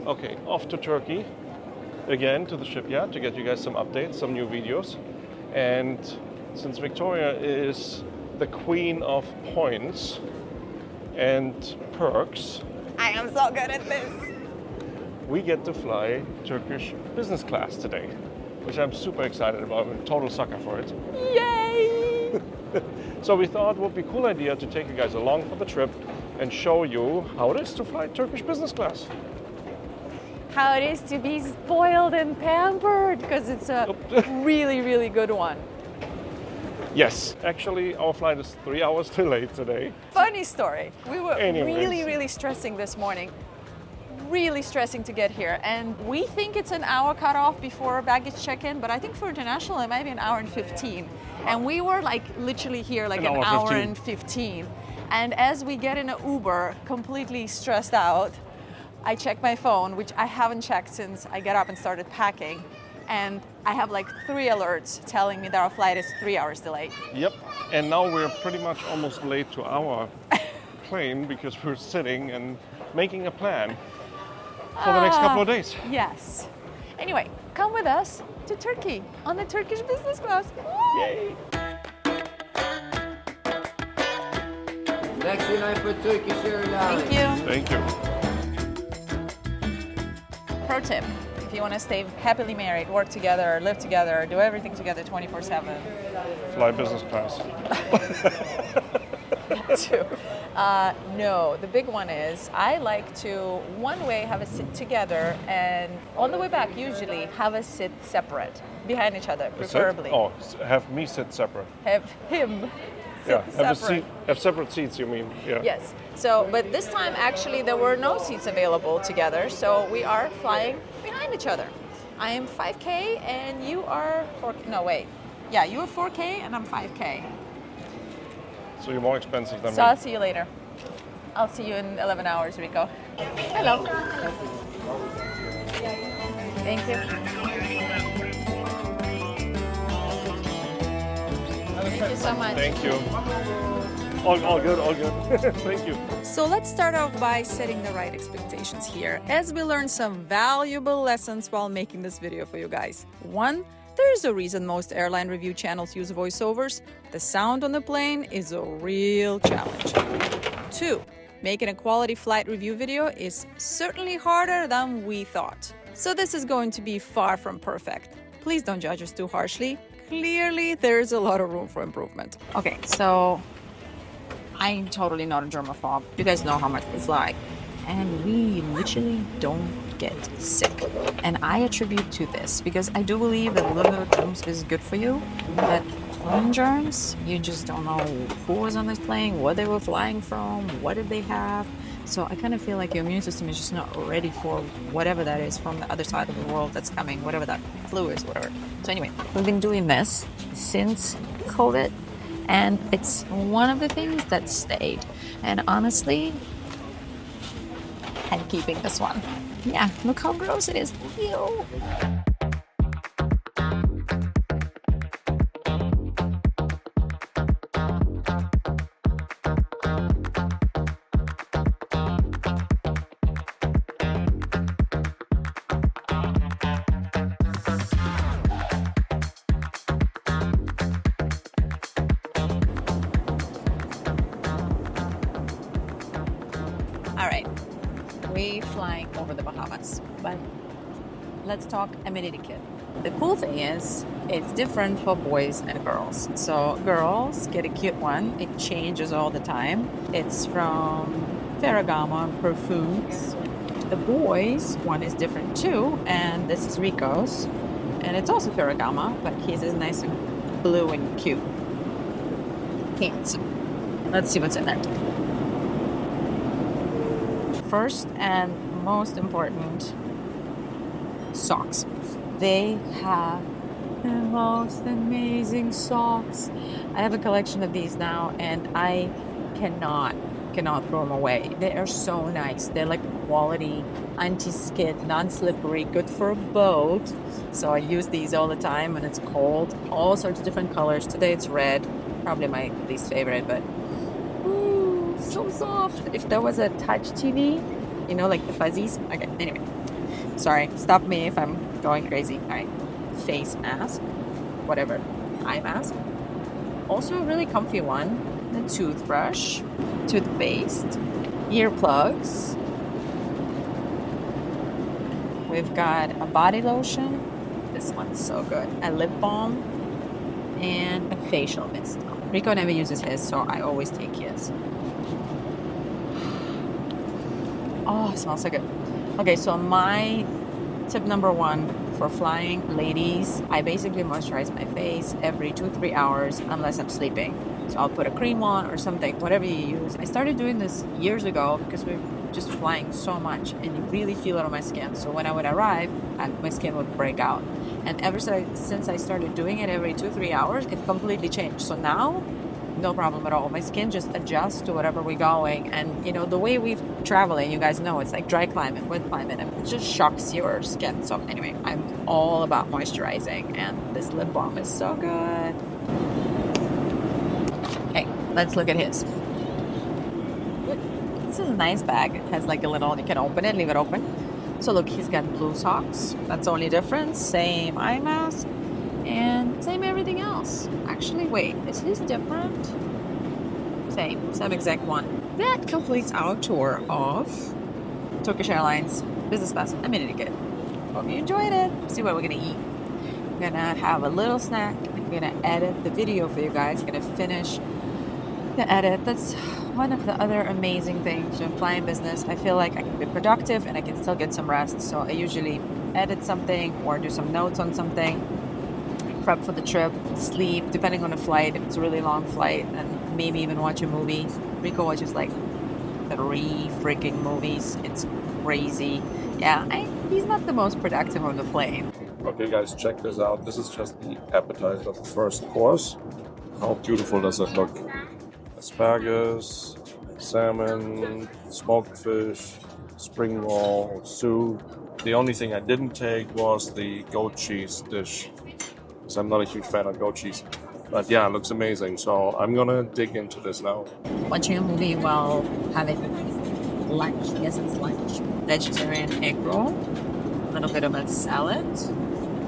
Okay, off to Turkey again to the shipyard to get you guys some updates, some new videos. And since Victoria is the queen of points and perks, I am so good at this. we get to fly Turkish business class today, which I'm super excited about. I'm a total sucker for it. Yay! So we thought it would be a cool idea to take you guys along for the trip and show you how it is to fly Turkish business class. How it is to be spoiled and pampered, because it's a really, really good one. Yes, actually our flight is 3 hours delayed today. Funny story. We were Anyways. really stressing this morning. Really stressing to get here. And we think it's an hour cutoff before baggage check-in, but I think for international it might be an hour and 15. And we were like literally here like an hour and 15. And as we get in an Uber, completely stressed out, I check my phone, which I haven't checked since I got up and started packing. And I have like 3 alerts telling me that our flight is 3 hours delayed. Yep, and now we're pretty much almost late to our plane because we're sitting and making a plan for the next couple of days. Yes. Anyway, come with us to Turkey on the Turkish business class. Woo! Yay! Next night for Turkish Airlines. Thank you. Thank you. Pro tip, if you want to stay happily married, work together, live together, do everything together 24/7. Fly business class. Too. No, the big one is I like to one way have a sit together and on the way back usually have a sit separate behind each other, preferably. Oh, have me sit separate. Have him sit Yeah, have a separate. seat. Have separate seats. You mean? Yeah. Yes. So, but this time actually there were no seats available together, so we are flying behind each other. I am 5K and you are 4K. No, wait. Yeah, you are 4K and I'm 5K. So you're more expensive than So me. I'll see you later. I'll see you in 11 hours, Rico. Hello. Thank you. Thank you so much. Thank you. All good, all good. Thank you. So let's start off by setting the right expectations here, as we learned some valuable lessons while making this video for you guys. One, there's a reason most airline review channels use voiceovers. The sound on the plane is a real challenge. Two, making a quality flight review video is certainly harder than we thought. So this is going to be far from perfect. Please don't judge us too harshly. Clearly, there's a lot of room for improvement. Okay, so I'm totally not a germaphobe. You guys know how much we fly. And we literally don't get sick. And I attribute to this because I do believe that a little bit of germs is good for you. But plane germs, you just don't know who was on this plane, what they were flying from, what did they have. So I kind of feel like your immune system is just not ready for whatever that is from the other side of the world that's coming, whatever that flu is, whatever. So anyway, we've been doing this since COVID. And it's one of the things that stayed. And honestly, I'm keeping this one. Yeah, look how gross it is. Ew. All right, we're flying over the Bahamas, but let's talk amenity kit. The cool thing is it's different for boys and girls. So girls get a cute one. It changes all the time. It's from Ferragamo Perfumes. The boys one is different too, and this is Rico's. And it's also Ferragamo, but his is nice and blue and cute. Handsome. Let's see what's in there. First and most important, socks. They have the most amazing socks. I have a collection of these now and I cannot throw them away. They are so nice. They're like quality, anti-skid, non-slippery, good for a boat. So I use these all the time when it's cold. All sorts of different colors. Today it's red, probably my least favorite, but ooh, so soft. If there was a touch TV, you know, like the fuzzies. Okay, anyway. Sorry, stop me if I'm going crazy. All right, face mask, whatever, eye mask. Also a really comfy one. The toothbrush, toothpaste, earplugs. We've got a body lotion. This one's so good. A lip balm and a facial mist. Rico never uses his, so I always take his. Oh, it smells so good. Okay, so my tip number one for flying, ladies, I basically moisturize my face every 2-3 hours unless I'm sleeping. So I'll put a cream on or something, whatever you use. I started doing this years ago because we're just flying so much and you really feel it on my skin. So when I would arrive, my skin would break out. And ever since I started doing it every 2-3 hours, it completely changed. So now, no problem at all. My skin just adjusts to whatever we're going. And, you know, the way we've traveling, you guys know, it's like dry climate, wet climate, and it just shocks your skin. So anyway, I'm all about moisturizing, and this lip balm is so good. Okay, let's look at his. This is a nice bag. It has like a little, you can open it, leave it open. So look, he's got blue socks. That's the only difference. Same eye mask and same everything else. Actually, wait, is his different? Same exact one. That completes our tour of Turkish Airlines business class. I made it good. Hope you enjoyed it. See what we're gonna eat. We're gonna have a little snack. I'm gonna edit the video for you guys. I'm gonna finish the edit. That's one of the other amazing things in flying business. I feel like I can be productive and I can still get some rest. So I usually edit something or do some notes on something, prep for the trip, sleep, depending on the flight. If it's a really long flight, and maybe even watch a movie. Rico watches like 3 freaking movies. It's crazy. Yeah, he's not the most productive on the plane. Okay guys, check this out. This is just the appetizer of the first course. How beautiful does it look? Asparagus, salmon, smoked fish, spring roll, soup. The only thing I didn't take was the goat cheese dish, because I'm not a huge fan of goat cheese. But yeah, it looks amazing. So I'm gonna dig into this now. Watching a movie while having lunch. Yes, it's lunch. Vegetarian egg roll, a little bit of a salad,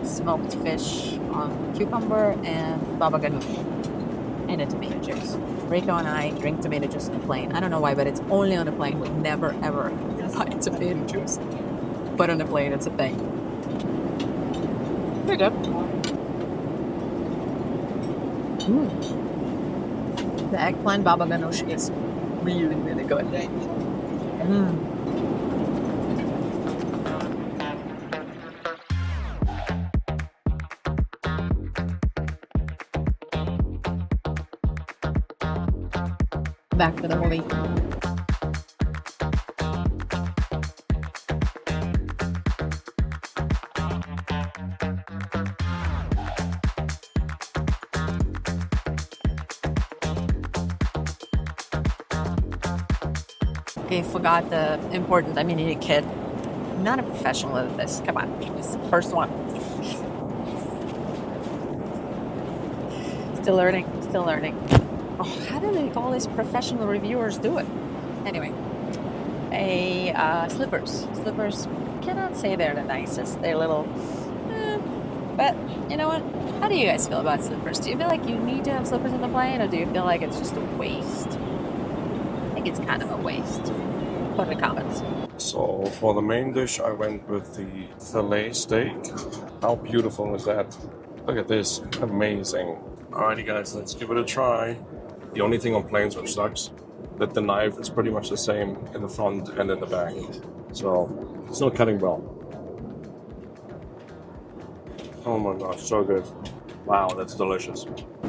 smoked fish on cucumber, and baba ganoush, and a tomato juice. Rico and I drink tomato juice on the plane. I don't know why, but it's only on the plane. We never ever buy tomato juice. But on the plane, it's a thing. Pretty good. The eggplant baba ganoush is really, really good. Back to the movie. Okay, forgot the important. I mean, you're a kid. I'm not a professional at this. Come on, this is the first one. Still learning. Still learning. Oh, how do all these professional reviewers do it? Anyway, slippers. Slippers, cannot say they're the nicest. They're little, but you know what? How do you guys feel about slippers? Do you feel like you need to have slippers on the plane, or do you feel like it's just a waste? I think it's kind of a waste. Put in the comments. So for the main dish, I went with the fillet steak. How beautiful is that? Look at this, amazing. Alrighty guys, let's give it a try. The only thing on planes which sucks, that the knife is pretty much the same in the front and in the back. So it's not cutting well. Oh my gosh, so good. Wow, that's delicious.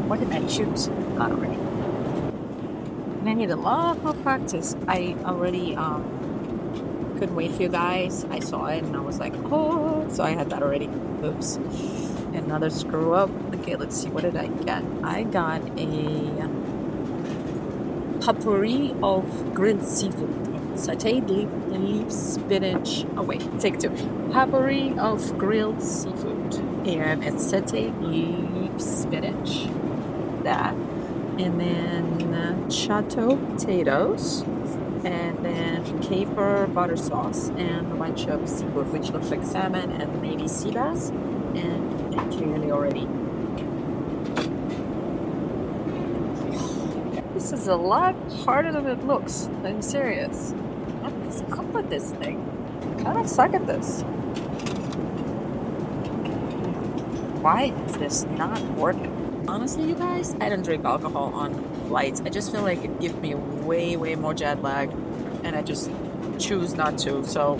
What did I choose? Not already. And I need a lot more practice. I already couldn't wait for you guys. I saw it and I was like, oh, so I had that already. Oops. Another screw up. Okay, let's see. What did I get? I got a potpourri of grilled seafood, sauteed leaf spinach. Oh wait, take 2. Potpourri of grilled seafood, and it's sauteed leaf spinach. That, and then chateau potatoes, and then kefir butter sauce, and a bunch of seafood, which looks like salmon and maybe sea bass, and clearly already. This is a lot harder than it looks. I'm serious. What is up with this thing? I kind of suck at this. Why is this not working? Honestly, you guys, I don't drink alcohol on flights. I just feel like it gives me way more jet lag, and I just choose not to. So,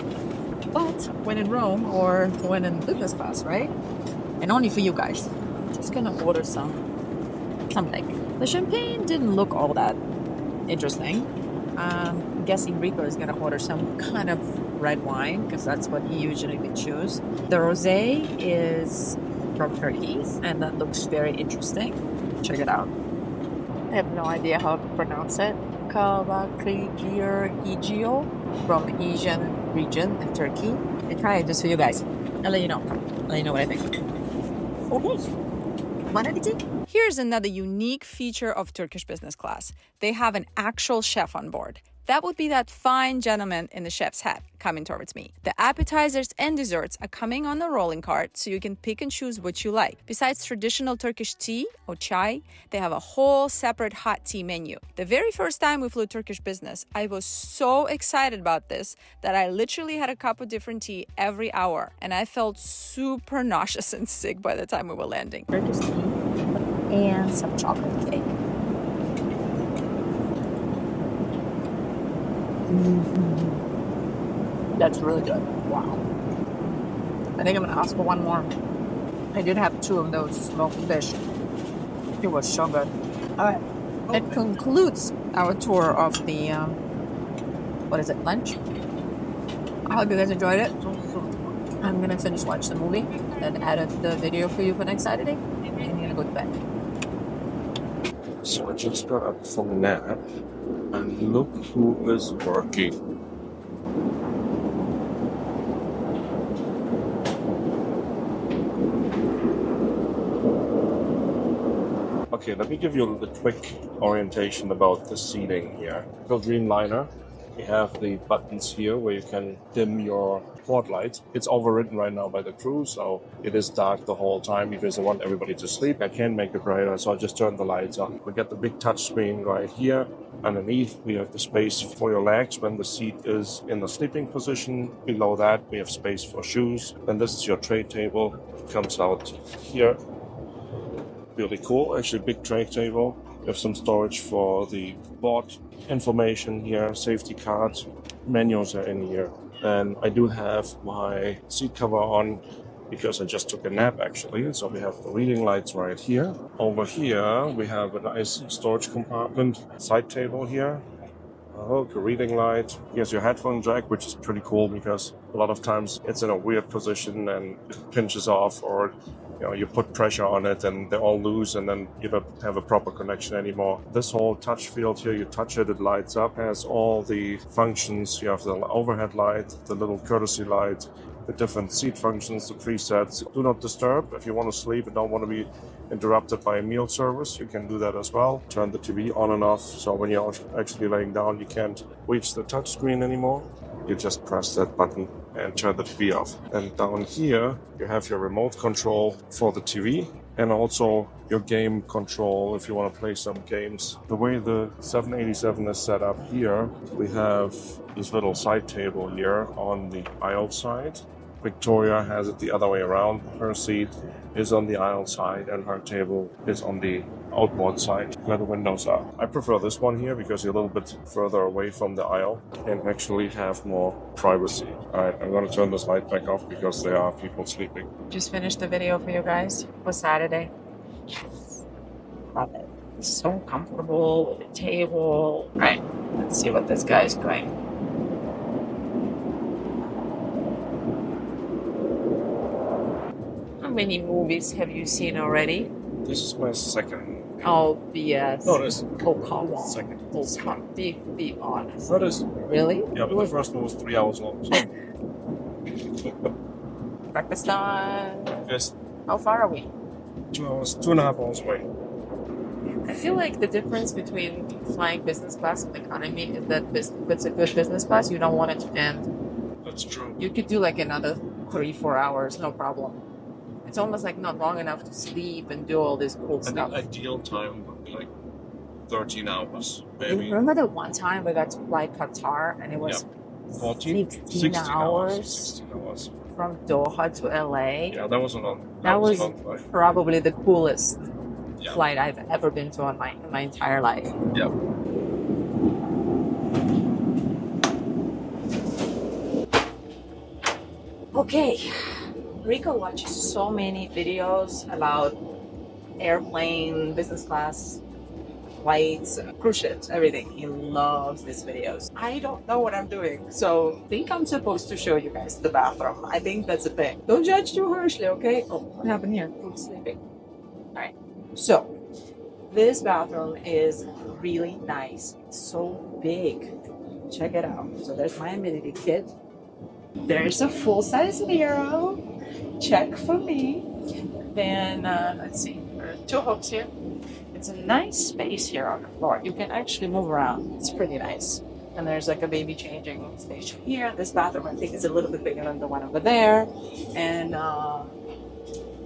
but when in Rome or when in business class, right? And only for you guys. I'm just gonna order something. The champagne didn't look all that interesting. I'm guessing Rico is gonna order some kind of red wine because that's what he usually would choose. The rosé is from Turkey, and that looks very interesting. Check it out. I have no idea how to pronounce it. Kavakligio from Asian region in Turkey. I try it just for you guys. I'll let you know. I'll let you know what I think. Okay. Here's another unique feature of Turkish business class. They have an actual chef on board. That would be that fine gentleman in the chef's hat coming towards me. The appetizers and desserts are coming on the rolling cart, so you can pick and choose what you like. Besides traditional Turkish tea or chai, they have a whole separate hot tea menu. The very first time we flew Turkish business, I was so excited about this that I literally had a cup of different tea every hour, and I felt super nauseous and sick by the time we were landing. Turkish tea and some chocolate cake. That's really good. Wow. I think I'm gonna ask for one more. I did have 2 of those smoked fish. It was so good. Alright. It concludes our tour of the lunch. I hope you guys enjoyed it. I'm gonna finish watching the movie and edit the video for you for next Saturday. And I'm gonna go to bed. So I just got up from a nap, and look who is working. Okay, let me give you a quick orientation about the seating here. For Dreamliner, we have the buttons here where you can dim your port light. It's overridden right now by the crew, so it is dark the whole time because I want everybody to sleep. I can't make it brighter, so I just turn the lights on. We get the big touch screen right here. Underneath, we have the space for your legs when the seat is in the sleeping position. Below that, we have space for shoes. And this is your tray table. It comes out here. Really cool, actually big tray table. We have some storage for the board information here, safety cards, menus are in here. And I do have my seat cover on because I just took a nap actually. So we have the reading lights right here. Over here, we have a nice storage compartment, side table here. Oh, a reading light. Here's your headphone jack, which is pretty cool because a lot of times it's in a weird position and it pinches off, or you put pressure on it and they all loose and then you don't have a proper connection anymore. This whole touch field here, you touch it, it lights up, has all the functions. You have the overhead light, the little courtesy light, the different seat functions, the presets. Do not disturb. If you want to sleep and don't want to be interrupted by a meal service, you can do that as well. Turn the TV on and off, so when you're actually laying down, you can't reach the touch screen anymore. You just press that button and turn the TV off. And down here, you have your remote control for the TV and also your game control if you want to play some games. The way the 787 is set up here, we have this little side table here on the aisle side. Victoria has it the other way around. Her seat is on the aisle side and her table is on the outboard side where the windows are. I prefer this one here because you're a little bit further away from the aisle and actually have more privacy. Alright, I'm going to turn this light back off because there are people sleeping. Just finished the video for you guys for Saturday. Yes. Love it. It's so comfortable with the table. Alright, let's see what this guy's doing. How many movies have you seen already? This is my second. Oh, BS. No, this is Oh, come on. second. Oh, come. Be honest. That is. Really? Yeah, but the first one was 3 hours long. Breakfast time. Yes, How far are we? 2 hours, 2.5 hours away. I feel like the difference between flying business class and economy is that if it's a good business class, you don't want it to end. That's true. You could do like another 3-4 hours, no problem. It's almost like not long enough to sleep and do all this cool I stuff. think ideal time would be like 13 hours, You maybe. remember the one time we got to fly Qatar and it was 16 hours 16 hours. from Doha to LA? Yeah, that was a long. That was a long flight. probably the coolest Yeah. flight I've ever been to in my entire life. Yeah. Okay, Rico watches so many videos about airplane, business class, flights, cruise ships, everything. He loves these videos. I don't know what I'm doing, so I think I'm supposed to show you guys the bathroom. I think that's a thing. Don't judge too harshly, okay? Oh, what happened here? Who's sleeping? All right. So, this bathroom is really nice. It's so big. Check it out. So there's my amenity kit. There's a full-size mirror. Check for me. Then, let's see. There are 2 hooks here. It's a nice space here on the floor. You can actually move around. It's pretty nice. And there's like a baby changing station here. This bathroom, I think, is a little bit bigger than the one over there. And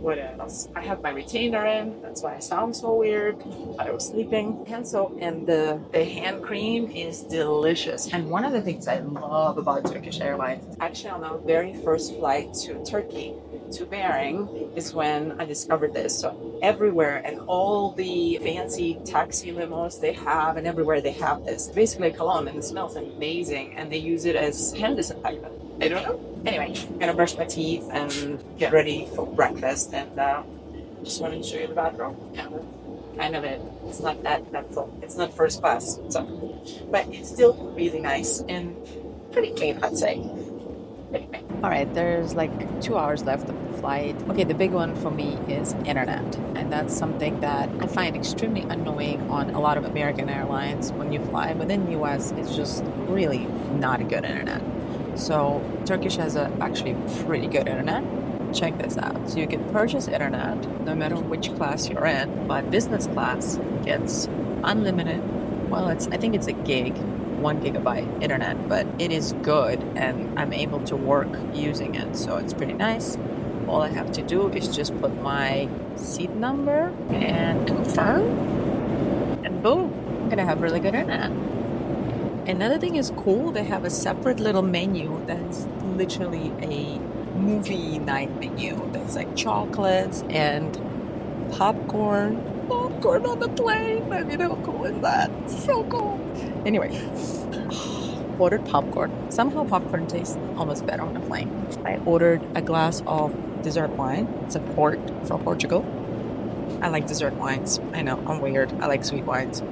what else? I have my retainer in. That's why I sound so weird. Thought I was sleeping. Hand soap and the hand cream is delicious. And one of the things I love about Turkish Airlines, actually on our very first flight to Turkey, to Bering, is when I discovered this. So everywhere and all the fancy taxi limos they have, and everywhere they have this. Basically a cologne, and it smells amazing. And they use it as hand disinfectant. I don't know. Anyway, I'm gonna brush my teeth and get ready for breakfast, and just wanted to show you the bathroom. Yeah, kind of it. It's not that full. It's not first class, so, but it's still really nice and pretty clean, I'd say. Anyway. All right, there's like 2 hours left of the flight. Okay, the big one for me is internet, and that's something that I find extremely annoying on a lot of American airlines when you fly. But in the US, it's just really not a good internet. So Turkish has actually pretty good internet. Check this out. So you can purchase internet no matter which class you're in, but business class gets unlimited. Well, I think it's a gig, 1 gigabyte internet, but it is good and I'm able to work using it. So it's pretty nice. All I have to do is just put my seat number and confirm, and boom, I'm gonna have really good internet. Another thing is cool, they have a separate little menu that's literally a movie night menu. That's like chocolates and popcorn. Popcorn on the plane. I mean, how cool is that? So cool. Anyway, ordered popcorn. Somehow popcorn tastes almost better on a plane. I ordered a glass of dessert wine. It's a port from Portugal. I like dessert wines. I know, I'm weird. I like sweet wines.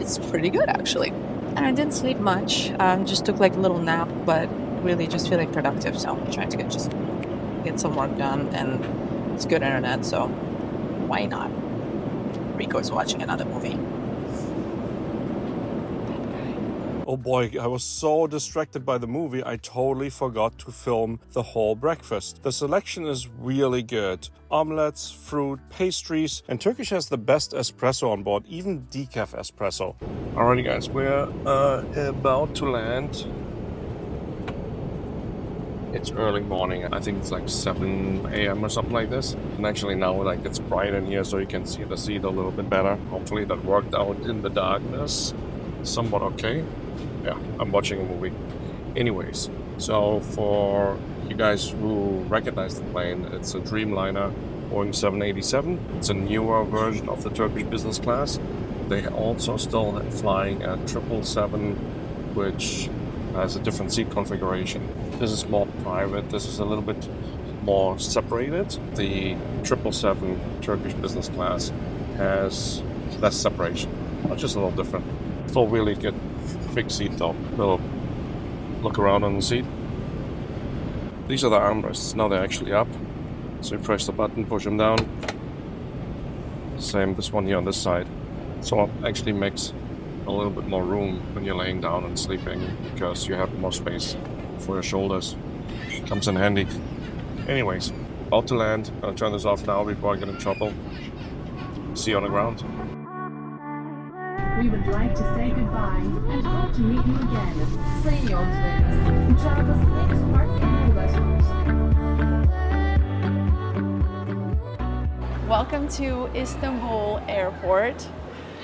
It's pretty good, actually. And I didn't sleep much. Just took like a little nap, but really just feeling productive. So I'm trying to get some work done, and it's good internet, so why not? Rico's watching another movie. Oh boy, I was so distracted by the movie, I totally forgot to film the whole breakfast. The selection is really good. Omelets, fruit, pastries, and Turkish has the best espresso on board, even decaf espresso. Alrighty guys, we're about to land. It's early morning. I think it's like 7 a.m. or something like this. And actually now like it's bright in here, so you can see the seat a little bit better. Hopefully that worked out in the darkness. Somewhat okay. Yeah, I'm watching a movie. Anyways, so for you guys who recognize the plane, it's a Dreamliner Boeing 787. It's a newer version of the Turkish business class. They also still flying a 777, which has a different seat configuration. This is more private. This is a little bit more separated. The 777 Turkish business class has less separation, just a little different. Still really good. Big seat though. We'll look around on the seat. These are the armrests. Now they're actually up. So you press the button, push them down. Same this one here on this side. So it actually makes a little bit more room when you're laying down and sleeping, because you have more space for your shoulders. Comes in handy. Anyways, about to land. I'll turn this off now before I get in trouble. see on the ground. We would like to say goodbye and hope to meet you again. Przyjąć Travis Next Park in Welcome to Istanbul Airport.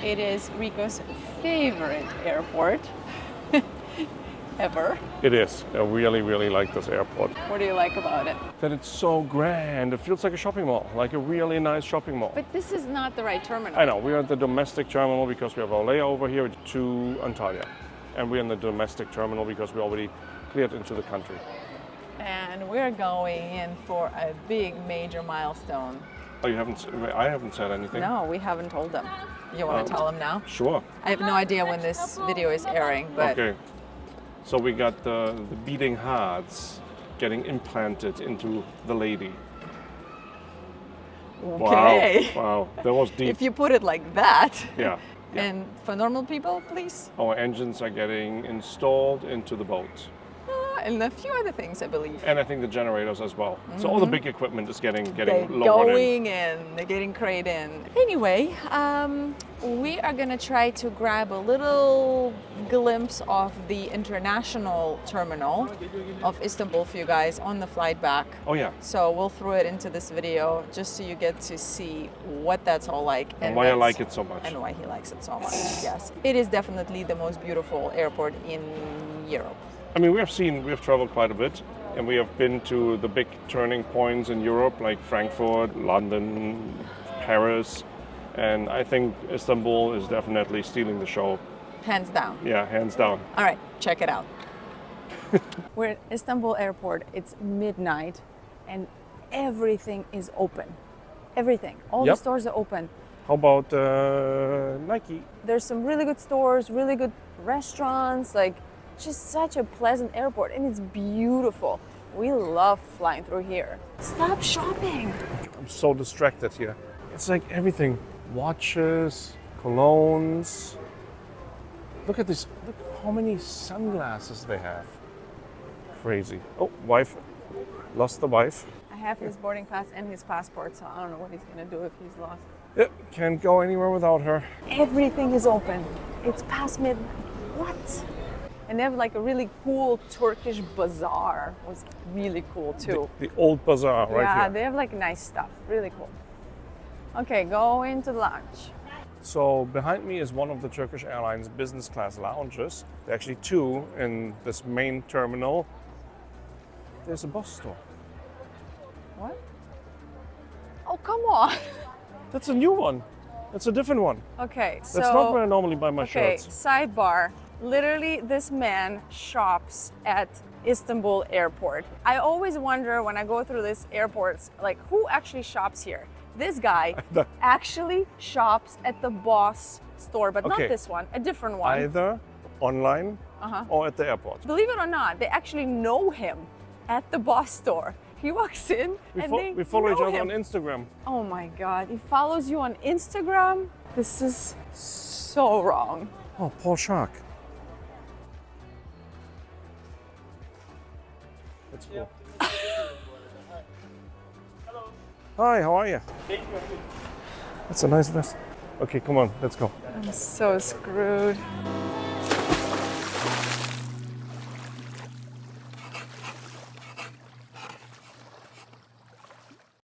It is Rico's favorite airport ever. It is. I really, really like this airport. What do you like about it? That it's so grand. It feels like a shopping mall, like a really nice shopping mall. But this is not the right terminal. I know, we're at the domestic terminal because we have our layover here to Antalya. And we're in the domestic terminal because we already cleared into the country. And we're going in for a big major milestone. Oh, I haven't said anything. No, we haven't told them. You want to tell them now? Sure. I have no idea when this video is airing, but Okay. So we got the beating hearts getting implanted into the lady. okay. Wow, that was deep. If you put it like that. Yeah. And for normal people, please. Our engines are getting installed into the boat. And a few other things, I believe. And I think the generators as well. So all the big equipment is getting They're lowered in. going in. They're getting craned in. Anyway, we are gonna try to grab a little glimpse of the international terminal of Istanbul for you guys on the flight back. Oh yeah. So we'll throw it into this video just so you get to see what that's all like And why I that's- like it so much. and why he likes it so much. Yes, it is definitely the most beautiful airport in Europe. I mean, we have traveled quite a bit, and we have been to the big turning points in Europe, like Frankfurt, London, Paris, and I think Istanbul is definitely stealing the show. Hands down. Yeah, hands down. All right, check it out. We're at Istanbul Airport. It's midnight, and everything is open. Everything. All the Yep. stores are open. How about Nike? There's some really good stores, really good restaurants, like just such a pleasant airport, and it's beautiful. We love flying through here. Stop shopping. I'm so distracted here. It's like everything. Watches, colognes. Look at this. Look how many sunglasses they have. Crazy. Oh, wife. Lost the wife. I have his boarding pass and his passport, so I don't know what he's gonna do if he's lost. Yeah, can't go anywhere without her. Everything is open. It's past midnight. What? And they have like a really cool Turkish bazaar. It was really cool too. The old bazaar right yeah, here. they have like nice stuff. Really cool. Okay, go into the lounge. So behind me is one of the Turkish Airlines business class lounges. There are actually two in this main terminal. There's a bus store. What? Oh, come on. That's a new one. That's a different one. Okay, so That's not where I normally buy my okay, shirts. sidebar. Literally, this man shops at Istanbul Airport. I always wonder when I go through these airports, like who actually shops here? This guy actually shops at the Boss store, but Okay. not this one, a different one. Either online or at the airport. Believe it or not, they actually know him at the Boss store. He walks in and We follow each know other him. on Instagram. Oh my God, he follows you on Instagram? This is so wrong. Oh, Paul Shark. That's cool. Hi, how are you? That's a nice vest. Okay, come on, let's go. I'm so screwed.